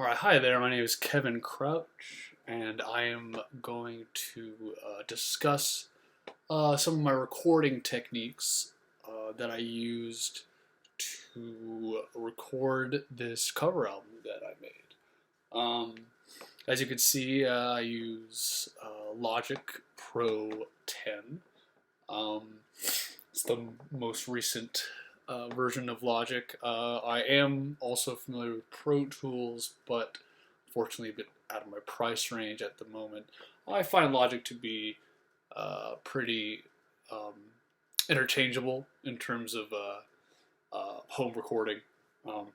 All right, hi there. My name is Kevin Crouch, and I am going to discuss some of my recording techniques that I used to record this cover album that I made. Um, as you can see, I use Logic Pro 10. Um, it's the most recent version of Logic. I am also familiar with Pro Tools, but fortunately a bit out of my price range at the moment. I find Logic to be pretty um, interchangeable in terms of home recording. Don't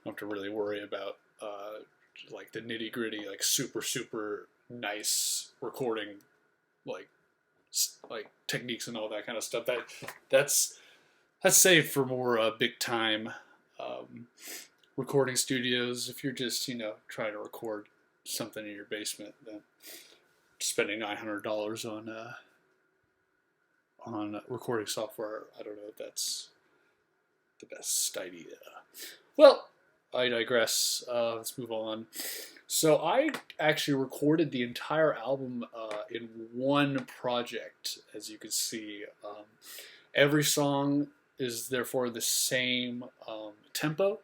have to really worry about like the nitty gritty, like super nice recording, like techniques and all that kind of stuff. That's that's saved for more big time um, recording studios. If you're just trying to record something in your basement, then spending $900 on recording software, I don't know if that's the best idea. Well, I digress. Let's move on. So I actually recorded the entire album in one project, as you can see. Every song is therefore the same tempo,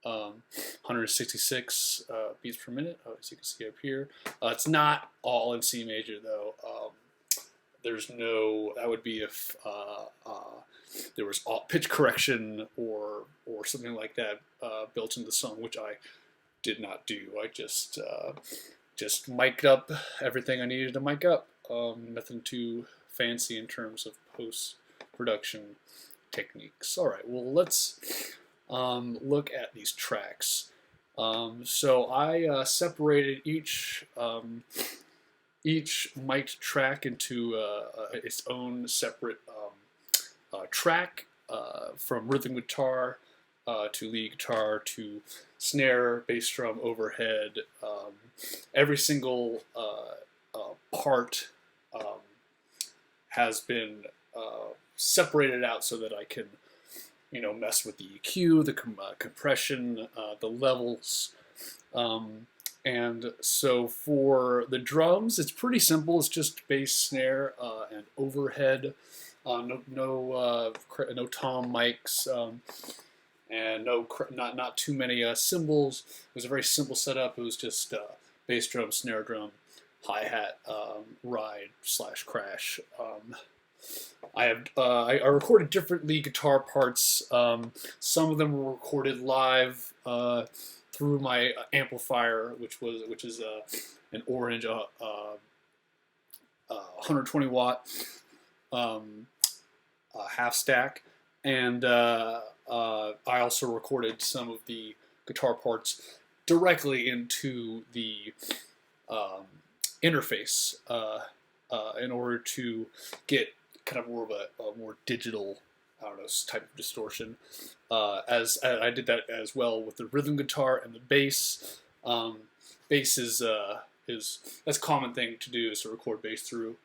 166 beats per minute, as you can see up here. It's not all in C major though. There's no, that would be if there was pitch correction or something like that built into the song, which I did not do. I just mic'd up everything I needed to mic up. Nothing too fancy in terms of post production techniques. All right, well let's look at these tracks. So I separated each mic'd track into its own separate track, from rhythm guitar to lead guitar to snare, bass drum, overhead. Every single part has been separated out so that I can, mess with the EQ, the compression, the levels. And so for the drums, it's pretty simple. It's just bass, snare, and overhead. No tom mics, and not too many cymbals. It was a very simple setup. It was just bass drum, snare drum, hi hat, ride / crash. I recorded different lead guitar parts. Some of them were recorded live through my amplifier, which is an Orange 120 watt half stack, and I also recorded some of the guitar parts directly into the interface in order to get kind of more of a more digital, I don't know, type of distortion. As I did that as well with the rhythm guitar and the bass. Bass is that's a common thing to do, is to record bass through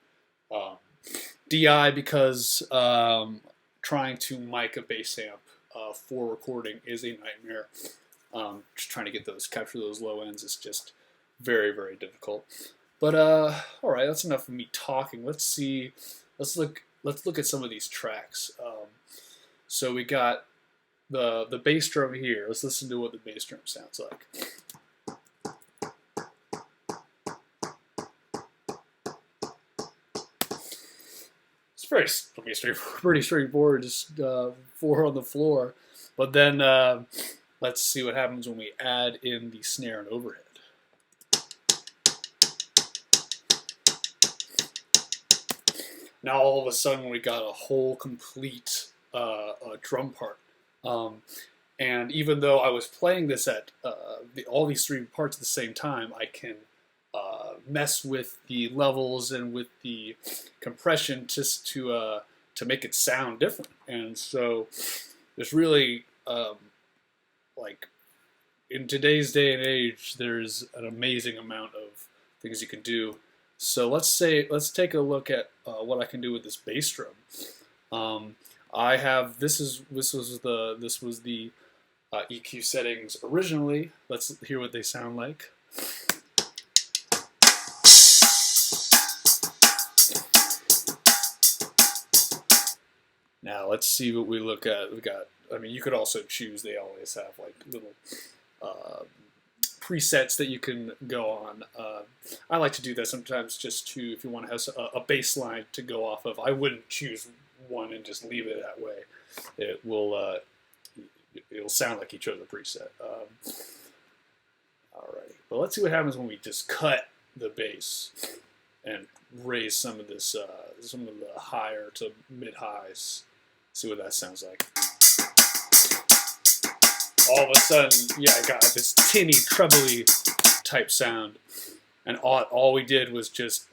DI, because trying to mic a bass amp for recording is a nightmare. Just trying to capture those low ends is just very difficult. But all right, that's enough of me talking. Let's look at some of these tracks. So we got the bass drum here. Let's listen to what the bass drum sounds like. It's pretty straightforward, just 4 on the floor. But then let's see what happens when we add in the snare and overhead. Now all of a sudden we got a whole complete drum part. And even though I was playing this at all these 3 parts at the same time, I can mess with the levels and with the compression just to make it sound different. And so there's really like, in today's day and age, there's an amazing amount of things you can do. So let's take a look at what I can do with this bass drum. I have this was the EQ settings originally. Let's hear what they sound like. Now let's see what we look at. We got, I mean, you could also choose, they always have like little presets that you can go on. I like to do that sometimes just to, if you want to have a baseline to go off of. I wouldn't choose one and just leave it that way. It will, it'll sound like you chose a preset. Alrighty, but let's see what happens when we just cut the bass and raise some of this, some of the higher to mid highs. See what that sounds like. All of a sudden, yeah, I got this tinny, trebly type sound, and all we did was just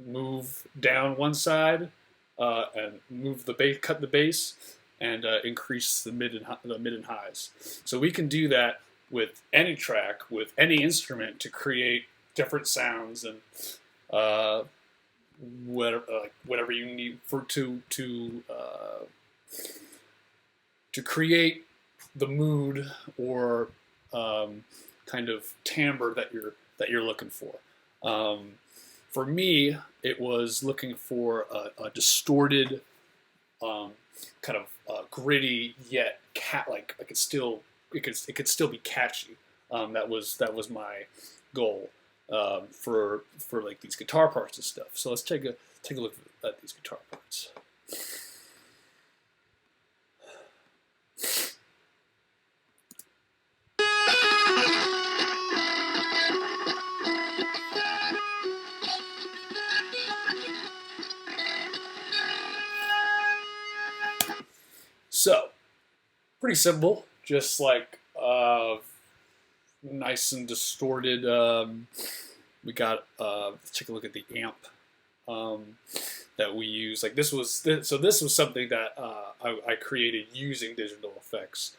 move down one side and move the bass, cut the bass, and increase the mid and highs. So we can do that with any track, with any instrument, to create different sounds and whatever you need for to create the mood or kind of timbre that you're looking for. For me, it was looking for a distorted, kind of gritty yet like it could still be catchy. That was my goal for like these guitar parts and stuff. So let's take a look at these guitar parts. So, pretty simple, just like nice and distorted. We got, let's take a look at the amp that we use. Like this was something that I created using digital effects.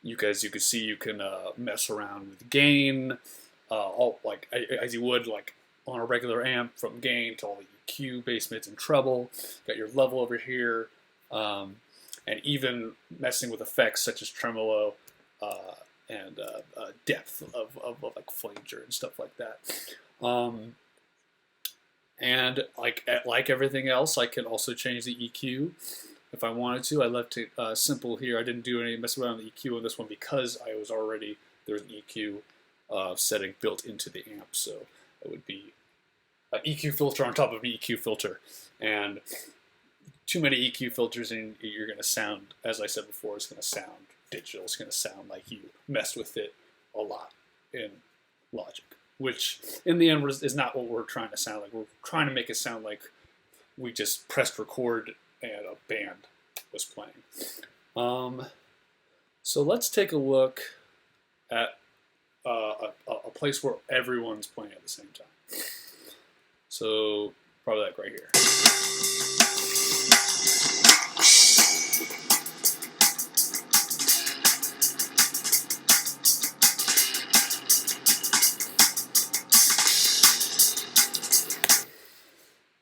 You can see you can mess around with gain, all like as you would like on a regular amp, from gain to all the EQ, bass, mids, and treble. Got your level over here. And even messing with effects such as tremolo and depth of like flanger and stuff like that. And like everything else, I can also change the EQ if I wanted to. I left it simple here. I didn't do any mess around with the EQ on this one because I was already, there's an EQ setting built into the amp, so it would be an EQ filter on top of an EQ filter. And too many EQ filters and you're going to sound, as I said before, it's going to sound digital. It's going to sound like you messed with it a lot in Logic, which in the end is not what we're trying to sound like. We're trying to make it sound like we just pressed record and a band was playing. So let's take a look at a place where everyone's playing at the same time. So probably like right here.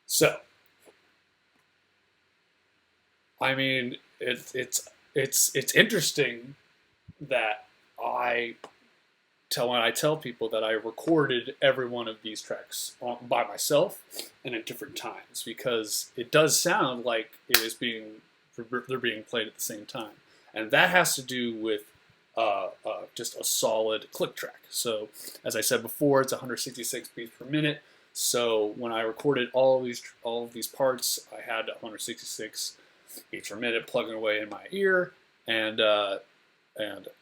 So, I mean, it's interesting that when I tell people that I recorded every one of these tracks by myself and at different times, because it does sound like they're being played at the same time, and that has to do with just a solid click track. So, as I said before, it's 166 beats per minute. So when I recorded all of these parts, I had 166 beats per minute plugging away in my ear, and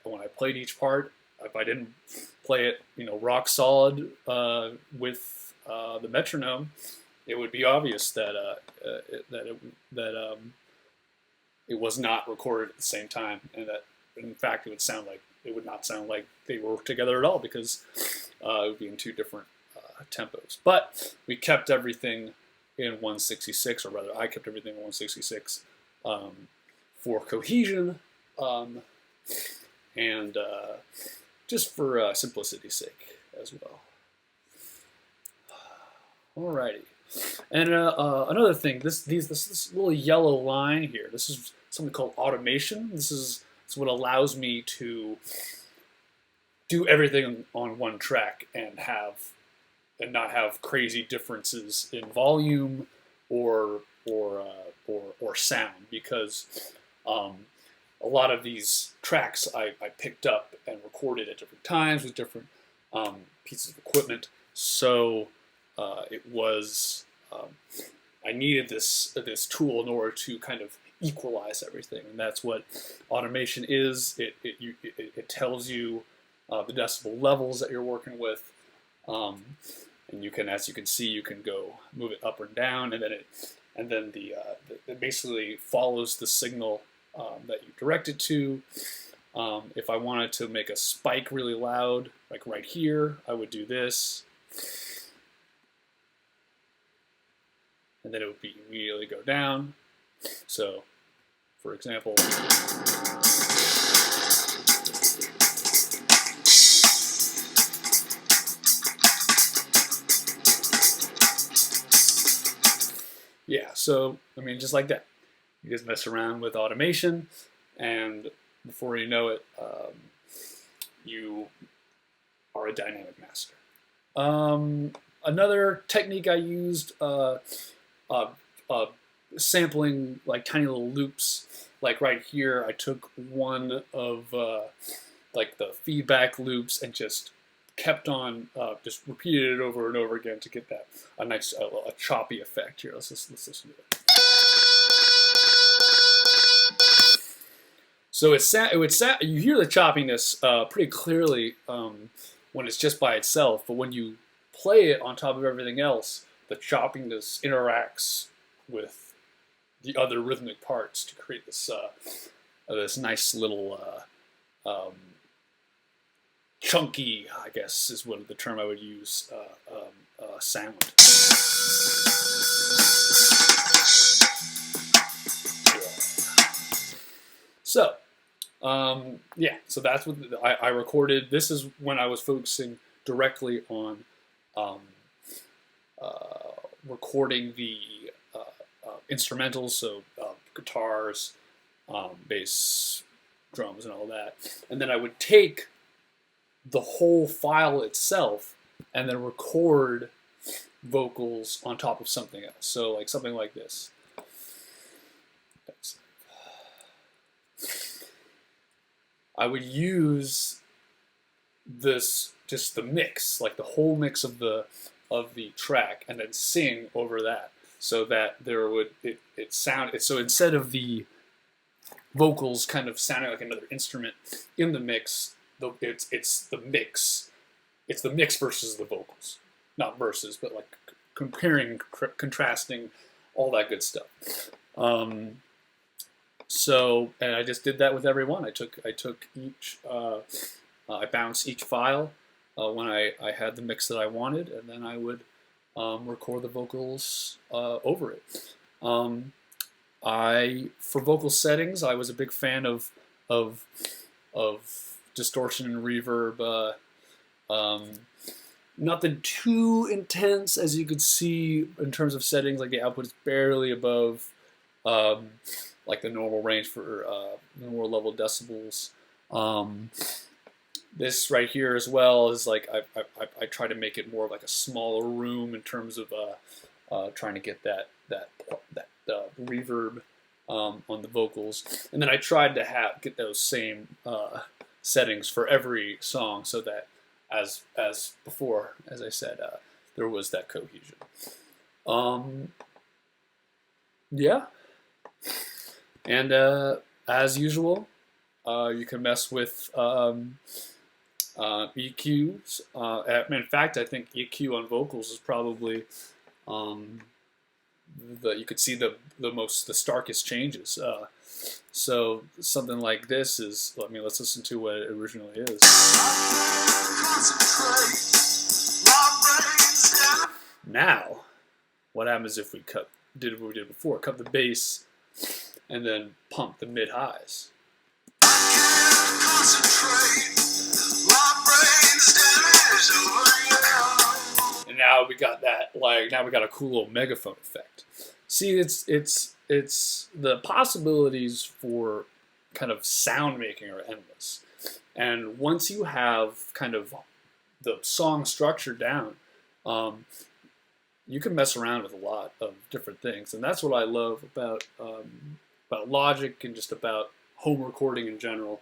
when I played each part, if I didn't play it, rock solid with the metronome, it would be obvious that it was not recorded at the same time, and that in fact it would not sound like they were together at all, because it would be in two different tempos. But we kept everything in 166, or rather I kept everything in 166 for cohesion and just for simplicity's sake as well. Alrighty. And another thing, this little yellow line here, this is something called automation. It's It's what allows me to do everything on one track and not have crazy differences in volume or sound, because a lot of these tracks I picked up and recorded at different times with different pieces of equipment. So it was I needed this tool in order to kind of equalize everything, and that's what automation is. It tells you the decibel levels that you're working with, and you can, as you can see, you can go move it up or down, and then it basically follows the signal that you direct it to. If I wanted to make a spike really loud, like right here, I would do this, and then it would immediately go down. So, for example, yeah, so, I mean, just like that. You just mess around with automation, and before you know it, you are a dynamic master. Another technique I used, sampling like tiny little loops. Like right here, I took one of like the feedback loops and just kept on, just repeated it over and over again to get that a nice a choppy effect. Here, let's listen to it. So you hear the choppiness pretty clearly when it's just by itself, but when you play it on top of everything else, the choppiness interacts with the other rhythmic parts to create this this nice little chunky, I guess is what the term I would use, sound. So, yeah, so that's what I recorded. This is when I was focusing directly on recording the instrumentals, so guitars, bass, drums, and all that. And then I would take the whole file itself and then record vocals on top of something else. So like something like this. I would use this, just the mix, like the whole mix of the track, and then sing over that, so that there would it sound. So instead of the vocals kind of sounding like another instrument in the mix, it's the mix. It's the mix versus the vocals, not versus, but like comparing, contrasting, all that good stuff. So, and I just did that with every one. I took each, I bounced each file when I had the mix that I wanted, and then I would record the vocals over it. For vocal settings, I was a big fan of distortion and reverb. Nothing too intense, as you could see in terms of settings. Like the output is barely above like the normal range for lower level decibels. This right here as well is like I try to make it more of like a smaller room in terms of trying to get that reverb on the vocals, and then I tried to get those same settings for every song, so that as before, as I said, there was that cohesion. Yeah. And as usual, you can mess with EQs. In fact, I think EQ on vocals is probably you could see the starkest changes. So something like this is. Let's listen to what it originally is. Now, what happens if we did what we did before? Cut the bass and then pump the mid highs. And now we got that, now we got a cool little megaphone effect. See, it's the possibilities for kind of sound making are endless. And once you have kind of the song structure down, um, you can mess around with a lot of different things, and that's what I love about Logic and just about home recording in general,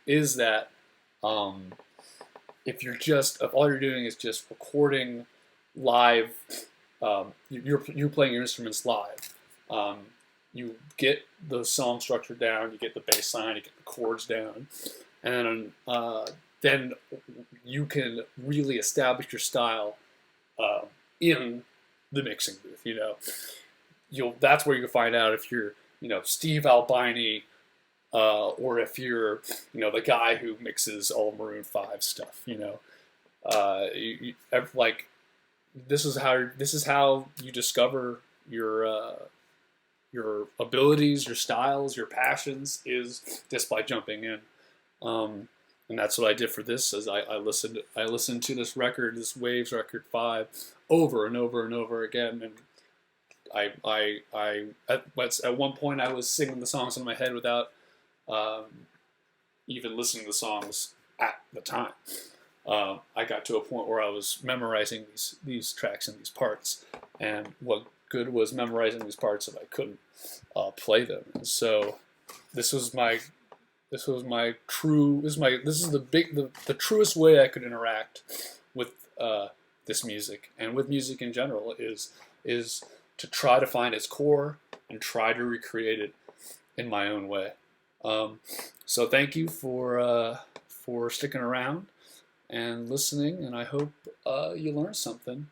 is that um, if all you're doing is just recording live, you're playing your instruments live. Um, you get the song structure down, you get the bass line, you get the chords down, and then you can really establish your style in the mixing booth. That's where you find out if you're Steve Albini, or if you're the guy who mixes all Maroon 5 stuff. Like this is how you discover your abilities, your styles, your passions, is just by jumping in. And that's what I did for this. As I listened to this record, this Waves record 5, over and over and over again, and at one point I was singing the songs in my head without even listening to the songs at the time. I got to a point where I was memorizing these tracks and these parts, and what good was memorizing these parts if I couldn't play them? And so this is the truest way I could interact with this music and with music in general, is to try to find its core and try to recreate it in my own way. So thank you for sticking around and listening, and I hope you learned something.